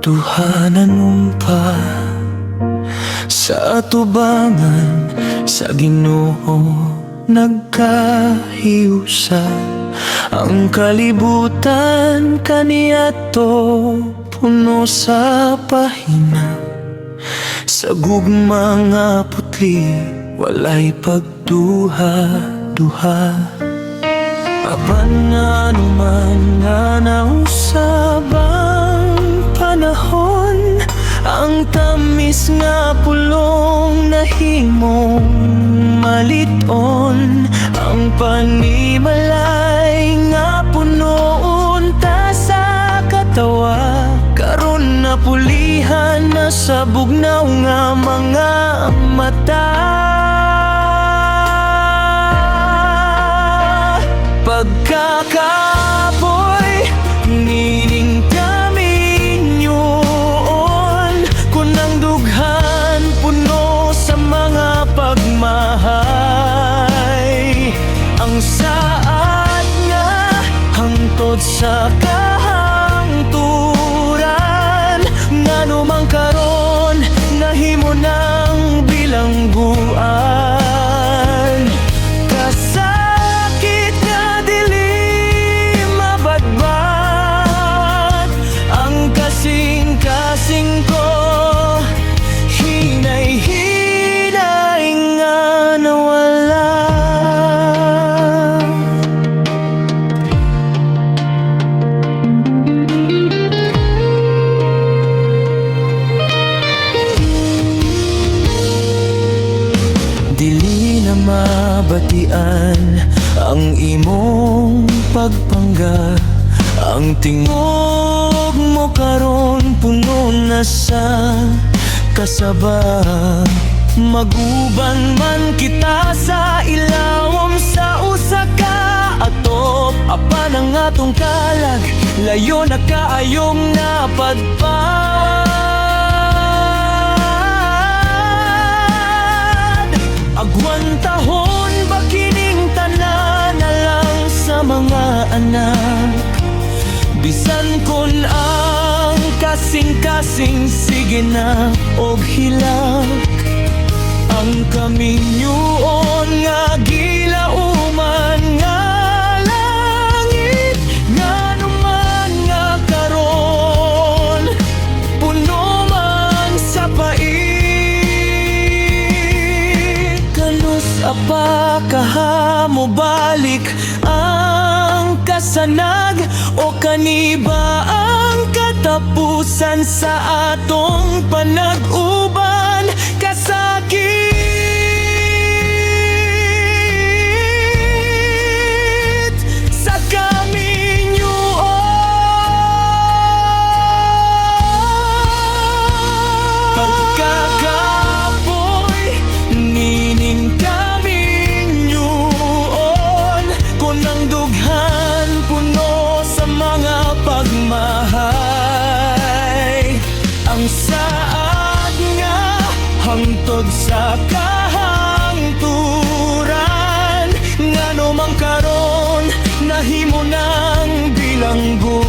Tuhanan pa sa atubangan sa Ginoo nagkahiusa. Ang kalibutan kaniadto puno sa pahina. Sa gugma nga putli walay pagduha-duha. Apan nga naman nga nausabang panahon, ang tamis nga pulong nahimong maliton. Ang panimalay nga punoon ta sa katawa, karon na pulihan na sa bugnaw nga mga mata. Pagkakapoy nining kami nyoon, kunang dughan puno sa mga pagmahay. Ang saad nga hangtod sa kahangturan, nga numang karon nahimo ng bilangguan. Kasakit nga dili mabadbad, ang kasing-kasing ko hinay-hinay nga nawala. Dili na mabatian ang imong pagpangga. Ang tingog mo karon puno na sa kasaba. Maguban man kita sa ilawom sa usa ka atop, apan ang atong kalag layo na kaayong napadpad. Agwantahon ba kining tanan na lang sa mga anak, bisan kon ang kasing-kasing sige na og hilak. Ang kaminyoon nga gilauman nga langit, nga naman nga karon puno man sa pait. Kanus apa kaha mo balik ang kasanag, o kaniba ang katapusan sa atong panag-uban? Kasakit sa kaminyoon. Pagkakapoy nining kaminyoon, kunang dughan puno sa mga pagmahay. Ang saad nga hangtod sa kahangturan, nga numang karon nahimo ng bilanggo.